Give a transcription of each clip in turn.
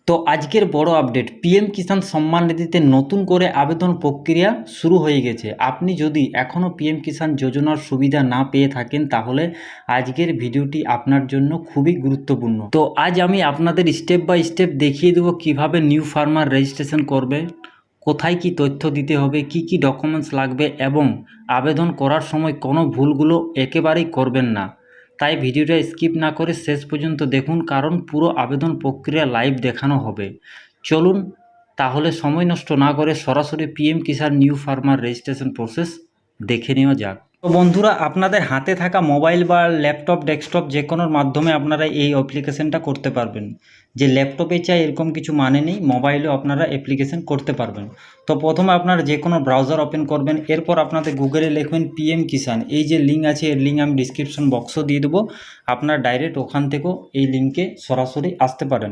তো আজকের বড় আপডেট, পিএম কিষাণ সম্মান নিধিতে নতুন করে আবেদন প্রক্রিয়া শুরু হয়ে গেছে। আপনি যদি এখনও পিএম কিষাণ যোজনার সুবিধা না পেয়ে থাকেন তাহলে আজকের ভিডিওটি আপনার জন্য খুবই গুরুত্বপূর্ণ। তো আজ আমি আপনাদের স্টেপ বাই স্টেপ দেখিয়ে দেবো কিভাবে নিউ ফার্মার রেজিস্ট্রেশন করবে, কোথায় কি তথ্য দিতে হবে, কি কি ডকুমেন্টস লাগবে এবং আবেদন করার সময় কোনো ভুলগুলো একেবারেই করবেন না। তাই ভিডিওটা স্কিপ না করে শেষ পর্যন্ত দেখুন, কারণ পুরো আবেদন প্রক্রিয়া লাইভ দেখানো হবে। চলুন তাহলে সময় নষ্ট না করে সরাসরি পিএম কিষাণ নিউ ফার্মার রেজিস্ট্রেশন প্রসেস দেখে নেওয়া যাক। তো বন্ধুরা, আপনাদের হাতে থাকা মোবাইল বা ল্যাপটপ, ডেস্কটপ যে কোনোর মাধ্যমে আপনারা এই অ্যাপ্লিকেশনটা করতে পারবেন। যে ল্যাপটপে চাই এরকম কিছু মানে নেই, মোবাইলেও আপনারা অ্যাপ্লিকেশন করতে পারবেন। তো প্রথমে আপনারা যে কোনো ব্রাউজার ওপেন করবেন, এরপর আপনাদের গুগলে লিখবেন পিএম কিষাণ। এই যে লিঙ্ক আছে এর লিঙ্ক আমি ডিসক্রিপশন বক্সও দিয়ে দেবো, আপনারা ডাইরেক্ট ওখান থেকেও এই লিঙ্কে সরাসরি আসতে পারেন।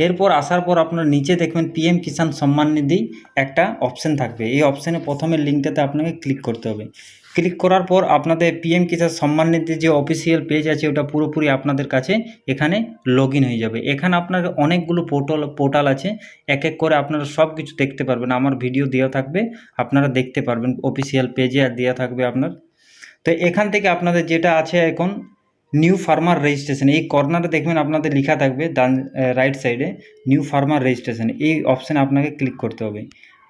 এরপর আসার পর আপনার নিচে দেখবেন পিএম কিষাণ সম্মান নিধি একটা অপশান থাকবে। এই অপশানে প্রথমের লিঙ্কটাতে আপনাকে ক্লিক করতে হবে। ক্লিক করার পর আপনাদের পিএম কিষাণ সম্মান নিধির যে অফিসিয়াল পেজ আছে ওটা পুরোপুরি আপনাদের কাছে এখানে লগ ইন হয়ে যাবে। এখানে আপনার অনেকগুলো পোর্টাল আছে, এক এক করে আপনারা সব কিছু দেখতে পারবেন। আমার ভিডিও দেওয়া থাকবে, আপনারা দেখতে পারবেন, অফিসিয়াল পেজে দেওয়া থাকবে আপনার। তো এখান থেকে আপনাদের যেটা আছে এখন নিউ ফার্মার রেজিস্ট্রেশন, এই কর্নারে দেখবেন আপনাদের লেখা থাকবে ডান রাইট সাইডে নিউ ফার্মার রেজিস্ট্রেশন। এই অপশানে আপনাকে ক্লিক করতে হবে।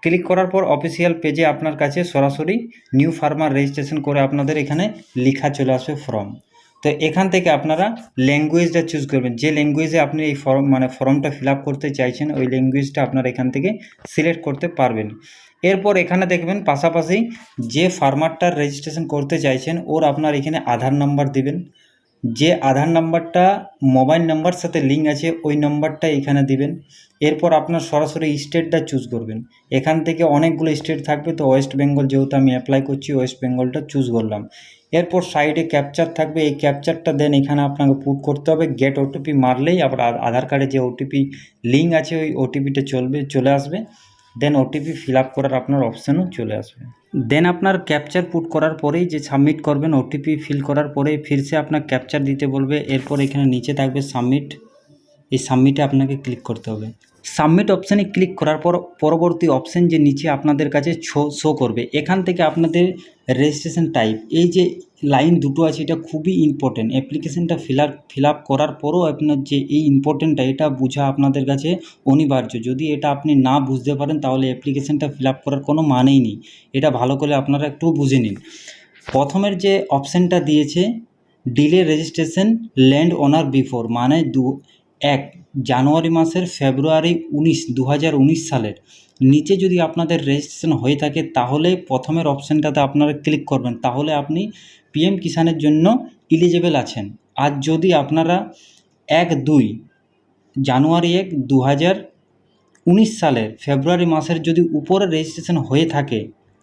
ক্লিক করার পর অফিসিয়াল পেজে আপনার কাছে সরাসরি নিউ ফার্মার রেজিস্ট্রেশন করে আপনাদের এখানে লেখা চলে আসবে ফর্ম। তো এখান থেকে আপনারা ল্যাঙ্গুয়েজটা চুজ করবেন, যে ল্যাঙ্গুয়েজে আপনি এই ফর্মটা ফিল আপ করতে চাইছেন ওই ল্যাঙ্গুয়েজটা আপনারা এখান থেকে সিলেক্ট করতে পারবেন। এরপর এখানে দেখবেন পাশাপাশি যে ফার্মারটার রেজিস্ট্রেশন করতে চাইছেন ওর আপনার এখানে আধার নাম্বার দিবেন। যে আধার নাম্বারটা মোবাইল নাম্বার সাথে লিঙ্ক আছে ওই নাম্বারটা এখানে দিবেন। এরপর আপনার সরাসরি স্টেটটা চুজ করবেন। এখান থেকে অনেকগুলো স্টেট থাকবে, তো ওয়েস্ট বেঙ্গল যেহেতু আমি অ্যাপ্লাই করছি ওয়েস্ট বেঙ্গলটা চুজ করলাম। এরপর সাইডে ক্যাপচার থাকবে, এই ক্যাপচারটা দেন এখানে আপনাকে পুট করতে হবে। গেট ওটিপি মারলেই আবার আধার কার্ডে যে ওটিপি লিঙ্ক আছে ওই ওটিপিটা চলে আসবে। দেন ওটিপি ফিল আপ করার আপনার অপশানও চলে আসবে। দেন আপনার ক্যাপচার পুট করার পরেই যে সাবমিট করবেন, ওটিপি ফিল করার পরে ফিরসে আপনার ক্যাপচার দিতে বলবে। এরপর এখানে নিচে থাকবে সাবমিট, এই সাবমিটে আপনাকে ক্লিক করতে হবে। সাবমিট অপশানে ক্লিক করার পর পরবর্তী অপশান যে নিচে আপনাদের কাছে শো করবে, এখান থেকে আপনাদের রেজিস্ট্রেশন টাইপ, এই যে লাইন দুটো আছে এটা খুবই ইম্পর্টেন্ট। অ্যাপ্লিকেশানটা ফিল আপ করার পরও আপনার যে এই ইম্পর্টেন্টটা এটা বোঝা আপনাদের কাছে অনিবার্য। যদি এটা আপনি না বুঝতে পারেন তাহলে অ্যাপ্লিকেশানটা ফিল আপ করার কোনো মানেই নেই। এটা ভালো করে আপনারা একটু বুঝে নিন। প্রথমের যে অপশানটা দিয়েছে ডিলে রেজিস্ট্রেশন ল্যান্ড ওনার বিফোর, মানে 1 জানুয়ারি মাসের ফেব্রুয়ারি 2019 সালের নিচে যদি আপনাদের রেজিস্ট্রেশন হয়ে থাকে তাহলে প্রথমের অপশানটাতে আপনারা ক্লিক করবেন, তাহলে আপনি পিএম কিষাণের জন্য এলিজিবল আছেন। আর যদি আপনারা 1-2 জানুয়ারি 2019 সালের ফেব্রুয়ারি মাসের যদি উপরে রেজিস্ট্রেশন হয়ে থাকে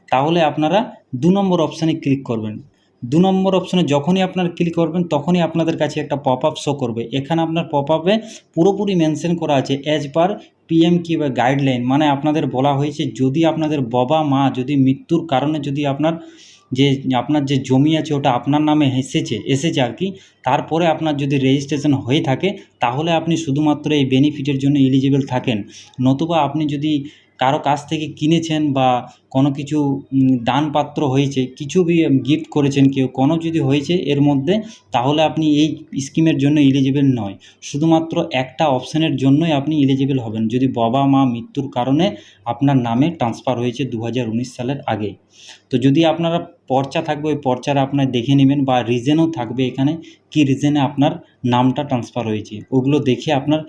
তাহলে আপনারা 2 নম্বর অপশানে ক্লিক করবেন। 2 নম্বর অপশানে যখনই আপনারা ক্লিক করবেন তখনই আপনাদের কাছে একটা পপ আপ শো করবে। এখানে আপনার পপ আপে পুরোপুরি মেনশন করা আছে অ্যাজ পার পিএম কি বা গাইডলাইন, মানে আপনাদের বলা হয়েছে যদি আপনাদের বাবা মা যদি মৃত্যুর কারণে যদি আপনার যে জমি আছে ওটা আপনার নামে এসেছে আর কি, তারপরে আপনার যদি রেজিস্ট্রেশন হয়ে থাকে তাহলে আপনি শুধুমাত্র এই বেনিফিটের জন্য এলিজিবল থাকেন। নতুবা আপনি যদি কারো কাছ থেকে কিনেছেন বা কোনো কিছু দানপাত্র হয়েছে, কিছু গিফট করেছেন কেউ, কোনো যদি হয়েছে এর মধ্যে, তাহলে আপনি এই স্কিমের জন্য এলিজিবল নয়। শুধুমাত্র একটা অপশানের জন্যই আপনি এলিজিবল হবেন, যদি বাবা মা মৃত্যুর কারণে আপনার নামে ট্রান্সফার হয়েছে 2019 সালের আগে। তো যদি আপনারা পর্চা থাকবে ওই পর্চাটা আপনার দেখে নেবেন, বা রিজনও থাকবে এখানে কি রিজনে আপনার নামটা ট্রান্সফার হয়েছে, ওগুলো দেখে আপনার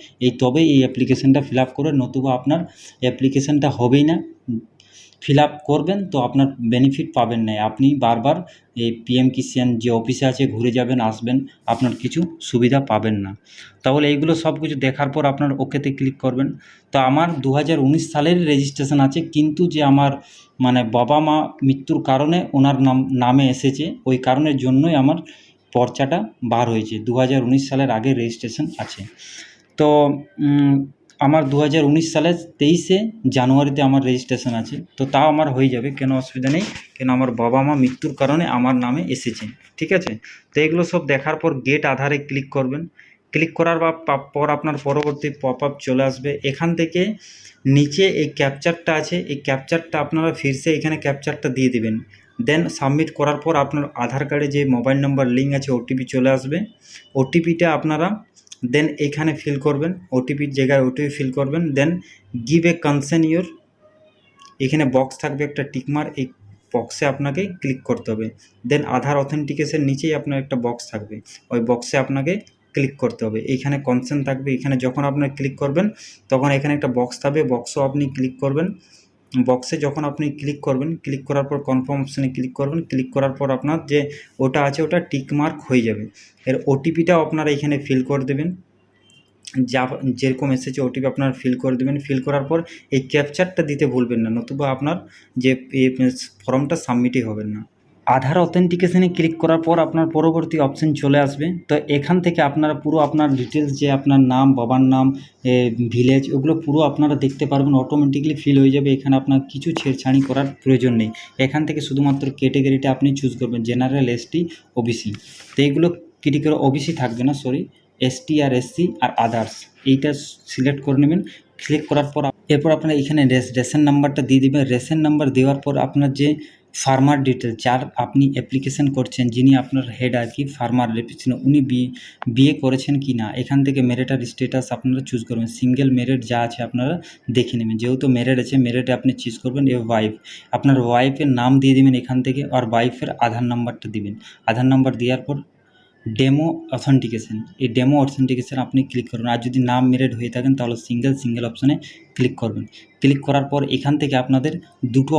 তবেই এই অ্যাপ্লিকেশানটা ফিল আপ করে, নতুবা আপনার অ্যাপ্লিকেশানটা হবেই না। ফিল আপ করবেন তো আপনার বেনিফিট পাবেন না, আপনি বারবার এই পিএম কিষাণ যে অফিসে আছে ঘুরে যাবেন আসবেন, আপনার কিছু সুবিধা পাবেন না। তাহলে এইগুলো সব কিছু দেখার পর আপনার ওকেতে ক্লিক করবেন। তো আমার 2019 সালের রেজিস্ট্রেশন আছে, কিন্তু যে আমার মানে বাবা মা মৃত্যুর কারণে ওনার নামে এসেছে, ওই কারণের জন্যই আমার পর্চাটা বার হয়েছে। 2019 সালের আগে রেজিস্ট্রেশন আছে। তো আমার 2019 সালের 23 জানুয়ারিতে আমার রেজিস্ট্রেশন আছে, তো তাও আমার হয়ে যাবে, কোনো অসুবিধা নেই, কেন আমার বাবা মা মৃত্যুর কারণে আমার নামে এসেছে। ঠিক আছে, তো এগুলো সব দেখার পর গেট আধারে ক্লিক করবেন। ক্লিক করার পর আপনার পরবর্তী পপ আপ চলে আসবে। এখান থেকে নিচে এই ক্যাপচারটা আছে, এই ক্যাপচারটা আপনারা ফিরসে এখানে ক্যাপচারটা দিয়ে দিবেন। দেন সাবমিট করার পর আপনার আধার কার্ডে যে মোবাইল নাম্বার লিঙ্ক আছে ওটিপি চলে আসবে। ওটিপিটা আপনারা দেন এখানে ফিল করবেন, ওটিপির জায়গায় ওটিপি ফিল করবেন। Then give a consent your, এখানে বক্স থাকবে একটা টিকমার, এই বক্সে আপনাকে ক্লিক করতে হবে। দেন আধার অথেন্টিকেশন নিচেই আপনার একটা বক্স থাকবে, ওই বক্সে আপনাকে ক্লিক করতে হবে। এইখানে কনসেন্ট থাকবে, এখানে যখন আপনার ক্লিক করবেন তখন এখানে একটা বক্স থাকবে, বক্সও আপনি ক্লিক করবেন। বক্সে যখন আপনি ক্লিক করবেন, ক্লিক করার পর কনফার্ম অপশানে ক্লিক করবেন। ক্লিক করার পর আপনার যে ওটা আছে ওটা টিকমার্ক হয়ে যাবে। এর ওটিপিটাও আপনারা এখানে ফিল করে দেবেন, যা যেরকম এসেছে ওটিপি আপনার ফিল করে দেবেন। ফিল করার পর এই ক্যাপচারটা দিতে ভুলবেন না, নতুবা আপনার যে ফর্মটা সাবমিটই হবে না। আধার অথেন্টিকেশনে ক্লিক করার পর আপনার পরবর্তী অপশান চলে আসবে। তো এখান থেকে আপনারা পুরো আপনার ডিটেলস, যে আপনার নাম, বাবার নাম, ভিলেজ, ওগুলো পুরো আপনারা দেখতে পারবেন, অটোমেটিকলি ফিল হয়ে যাবে। এখানে আপনার কিছু ছেড়ছাড়ি করার প্রয়োজন নেই। এখান থেকে শুধুমাত্র ক্যাটেগরিটা আপনি চুজ করবেন, জেনারেল, এসটি, ওবিসি। তো এইগুলো ক্রিটিক্যাল, ওবিসি থাকবে না, সরি, এসটি আর এসসি আর আদার্স, এইটা সিলেক্ট করে নেবেন। ক্লিক করার পর এরপর আপনারা এখানে রেশন নাম্বারটা দিয়ে দেবেন। রেশন নাম্বার দেওয়ার পর আপনার যে ফার্মার ডিটেলস, যার আপনি অ্যাপ্লিকেশন করছেন, যিনি আপনার হেড আর কি ফার্মার রেপিটেশন, উনি বিয়ে করেছেন কি না, এখান থেকে মেরিটাল স্ট্যাটাস আপনারা চুজ করবেন। সিঙ্গেল মেরিট যা আছে আপনারা দেখে নেবেন, যেহেতু মেরিট আছে মেরিটে আপনি চুজ করবেন। এ ওয়াইফ, আপনার ওয়াইফের নাম দিয়ে দেবেন এখান থেকে, আর ওয়াইফের আধার নাম্বারটা দিবেন। আধার নাম্বার দেওয়ার পর ডেমো অথেন্টিকেশন, এই ডেমো অথেন্টিকেশন আপনি ক্লিক করবেন। আর যদি নাম মেরিট হয়ে থাকেন তাহলে সিঙ্গেল অপশানে ক্লিক করবেন। ক্লিক করার পর এখান থেকে আপনাদের দুটো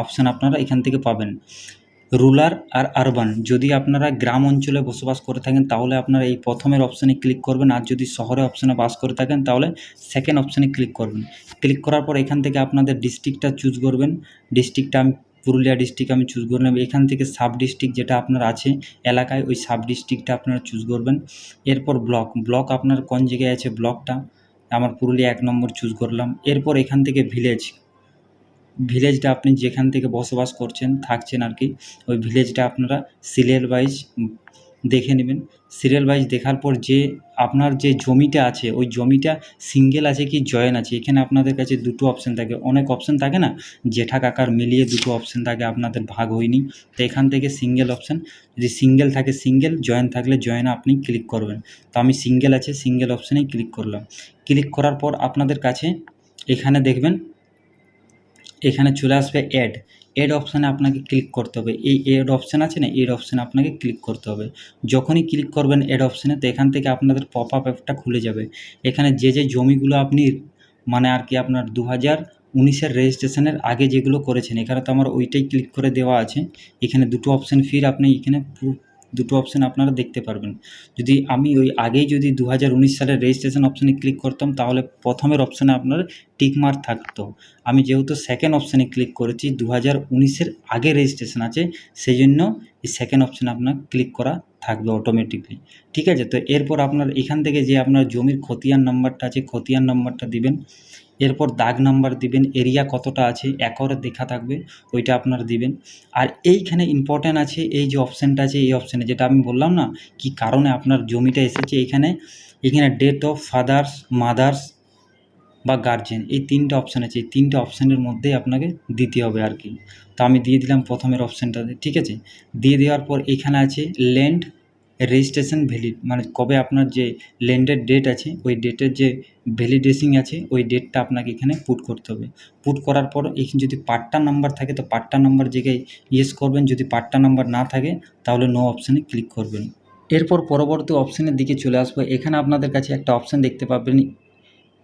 অপশান আপনারা এখান থেকে পাবেন, রুরাল আর আরবান। যদি আপনারা গ্রাম অঞ্চলে বসবাস করে থাকেন তাহলে আপনারা এই প্রথমের অপশানে ক্লিক করবেন, আর যদি শহরে অপশানে বাস করে থাকেন তাহলে সেকেন্ড অপশানে ক্লিক করবেন। ক্লিক করার পর এখান থেকে আপনাদের ডিস্ট্রিক্টটা চুজ করবেন। ডিস্ট্রিক্টটা আমি পুরুলিয়া ডিস্ট্রিক্ট আমি চুজ করে নেব। এখান থেকে সাব ডিস্ট্রিক্ট যেটা আপনার আছে এলাকায়, ওই সাব ডিস্ট্রিক্টটা আপনারা চুজ করবেন। এরপর ব্লক আপনার কোন জায়গায় আছে ব্লকটা, আমার পুরুলিয়া 1 নম্বর চুজ করলাম। এরপর এখান থেকে ভিলেজটা আপনি যেখান থেকে বসবাস করছেন, থাকছেন আর কি, ওই ভিলেজটা আপনারা সিরিয়াল ওয়াইজ দেখে নেবেন। সিরিয়াল ওয়াইজ দেখার পর যে আপনার যে জমিটা আছে ওই জমিটা সিঙ্গেল আছে কি জয়েন আছে, এখানে আপনাদের কাছে দুটো অপশান থাকে। অনেক অপশান থাকে না, জেঠা কাকার মিলিয়ে দুটো অপশান থাকে, আপনাদের ভাগ হয়নি। তো এখান থেকে সিঙ্গেল অপশান, যদি সিঙ্গেল থাকে সিঙ্গেল, জয়েন থাকলে জয়েনে আপনি ক্লিক করবেন। তো আমি সিঙ্গেল আছে, সিঙ্গেল অপশানেই ক্লিক করলাম। ক্লিক করার পর আপনাদের কাছে এখানে দেখবেন, এখানে চলে আসবে অ্যাড অপশানে আপনাকে ক্লিক করতে হবে। এই অ্যাড অপশান আছে না, এড অপশানে আপনাকে ক্লিক করতে হবে। যখনই ক্লিক করবেন অ্যাড অপশানে, তো এখান থেকে আপনাদের পপ আপ অ্যাপটা খুলে যাবে। এখানে যে জমিগুলো আপনি মানে আর কি আপনার 2019-এর রেজিস্ট্রেশনের আগে যেগুলো করেছেন, এখানে তো আমার ওইটাই ক্লিক করে দেওয়া আছে। এখানে দুটো অপশান ফির আপনি এখানে দুটো অপশান আপনারা দেখতে পারবেন। যদি আমি ওই আগেই যদি 2019 সালের রেজিস্ট্রেশন অপশানে ক্লিক করতাম তাহলে প্রথমের অপশানে আপনার টিকমার্ক থাকতো। আমি যেহেতু সেকেন্ড অপশানে ক্লিক করেছি, 2019-এর আগে রেজিস্ট্রেশন আছে, সেই জন্য এই সেকেন্ড অপশানে আপনার ক্লিক করা থাকবে অটোমেটিকলি। ঠিক আছে, তো এরপর আপনার এখান থেকে যে আপনার জমির খতিয়ান নাম্বারটা আছে, খতিয়ান নাম্বারটা দিবেন। এরপর দাগ নাম্বার দিবেন, এরিয়া কতটা আছে একরে দেখা থাকবে, ওইটা আপনারা দিবেন। আর এইখানে ইম্পর্ট্যান্ট আছে এই যে অপশানটা আছে, এই অপশানে যেটা আমি বললাম না কি কারণে আপনার জমিটা এসেছে, এখানে ডেট অফ ফাদার্স, মাদার্স বা গার্জেন, এই 3টে অপশান আছে। এই 3টে অপশানের মধ্যেই আপনাকে দিতে হবে আর কি। তো আমি দিয়ে দিলাম প্রথমের অপশানটাতে, ঠিক আছে। দিয়ে দেওয়ার পর এখানে আছে ল্যান্ড রেজিস্ট্রেশন ভ্যালিড, মানে কবে আপনার যে ল্যান্ডের ডেট আছে ওই ডেটের যে ভ্যালিডেশন আছে ওই ডেটটা আপনাকে এখানে পুট করতে হবে। পুট করার পর এখানে যদি পাট্টা নাম্বার থাকে তো পাট্টা নাম্বার জায়গায় ইয়েস করবেন, যদি পাট্টা নাম্বার না থাকে তাহলে নো অপশানে ক্লিক করবেন। এরপর পরবর্তী অপশানের দিকে চলে আসবো। এখানে আপনাদের কাছে একটা অপশান দেখতে পাবেন,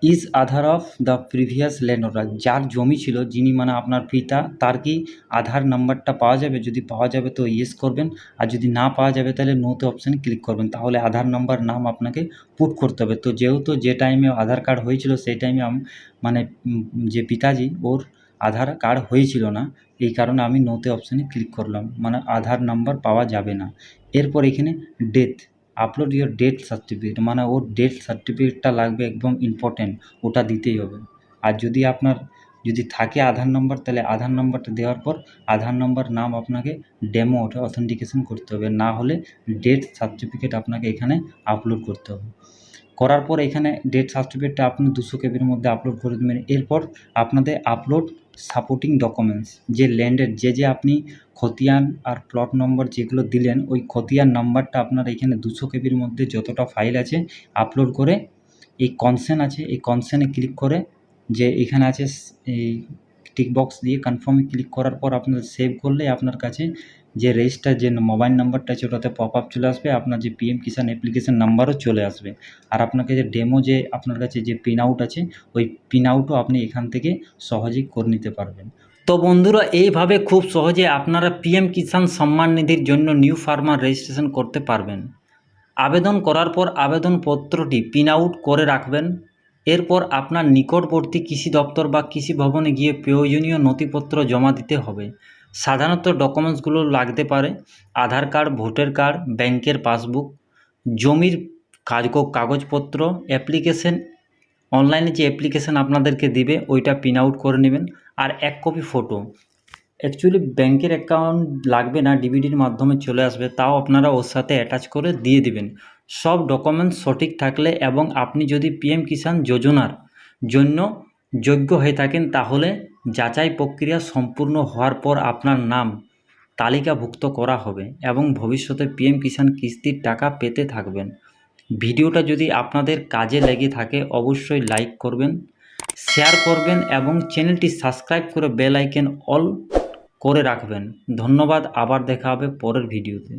is Aadhaar of the previous landowner, যার জমি ছিল, যিনি মানে আপনার পিতা, তার কি আধার নাম্বারটা পাওয়া যাবে? যদি পাওয়া যাবে তো ইয়েস করবেন, আর যদি না পাওয়া যাবে তাহলে নোতে অপশানে ক্লিক করবেন। তাহলে আধার নাম্বার নাম আপনাকে পুট করতে হবে। তো যেহেতু যে টাইমে আধার কার্ড হয়েছিল সেই টাইমে মানে যে পিতাজি ওর আধার কার্ড হয়েছিল না, এই কারণে আমি নোতে অপশানে ক্লিক করলাম, মানে আধার নাম্বার পাওয়া যাবে না। এরপর এখানে death, upload your death certificate, মানে ওর ডেথ সার্টিফিকেটটা লাগবে, একদম ইম্পর্ট্যান্ট, ওটা দিতেই হবে। আর যদি আপনার যদি থাকে আধার নাম্বার তাহলে আধার নাম্বারটা দেওয়ার পর আধার নাম্বার নাম আপনাকে ডেমো অথেন্টিকেশন করতে হবে, না হলে ডেথ সার্টিফিকেট আপনাকে এখানে আপলোড করতে হবে। করার পর এখানে ডেথ সার্টিফিকেটটা আপনি 200 কেবির মধ্যে আপলোড করে দেবেন। এরপর আপনাদের আপলোড সাপোর্টিং ডকুমেন্টস, যে ল্যান্ডের যে আপনি খতিয়ান আর প্লট নম্বর যেগুলো দিলেন, ওই খতিয়ান নাম্বারটা আপনার এখানে 200 কেবির মধ্যে যতটা ফাইল আছে আপলোড করে এই কনসেন্ট আছে, এই কনসেন্টে ক্লিক করে যে এখানে আছে এই টিক বক্স দিয়ে কনফার্মে ক্লিক করার পর আপনার সেভ করলে আপনার কাছে যে রেজিস্টার যে মোবাইল নাম্বারটা আছে ওটাতে পপ আপ চলে আসবে, আপনার যে পিএম কিষাণ অ্যাপ্লিকেশন নাম্বারও চলে আসবে। আর আপনাকে যে ডেমো যে আপনার কাছে যে প্রিন্ট আউট আছে ওই প্রিন্ট আউটও আপনি এখান থেকে সহজেই করে নিতে পারবেন। তো বন্ধুরা, এইভাবে খুব সহজে আপনারা পিএম কিষাণ সম্মান নিধির জন্য নিউ ফার্মার রেজিস্ট্রেশন করতে পারবেন। আবেদন করার পর আবেদনপত্রটি প্রিন্ট আউট করে রাখবেন। এরপর আপনার নিকটবর্তী কৃষি দপ্তর বা কৃষি ভবনে গিয়ে প্রয়োজনীয় নথিপত্র জমা দিতে হবে। সাধারণত ডকুমেন্টসগুলো লাগতে পারে আধার কার্ড, ভোটার কার্ড, ব্যাংকের পাসবুক, জমির কাগজপত্র, অ্যাপ্লিকেশন, অনলাইনে যে অ্যাপ্লিকেশন আপনাদেরকে দিবে ওইটা প্রিন্ট আউট করে নেবেন, আর 1 কপি ফটো। অ্যাকচুয়ালি ব্যাংকের অ্যাকাউন্ট লাগবে না, ডিবিডির মাধ্যমে চলে আসবে, তাও আপনারা ওর সাথে অ্যাটাচ করে দিয়ে দিবেন। সব ডকুমেন্টস সঠিক থাকলে এবং আপনি যদি পিএম কিষাণ যোজনার জন্য যোগ্য হয়ে থাকেন তাহলে যাচাই প্রক্রিয়া সম্পূর্ণ হওয়ার পর আপনার নাম তালিকাভুক্ত করা হবে এবং ভবিষ্যতে পিএম কিষাণ কিস্তির টাকা পেতে থাকবেন। ভিডিওটা যদি আপনাদের কাজে লেগে থাকে অবশ্যই লাইক করবেন, শেয়ার করবেন এবং চ্যানেলটি সাবস্ক্রাইব করে বেল আইকন অল করে রাখবেন। ধন্যবাদ, আবার দেখা হবে পরের ভিডিওতে।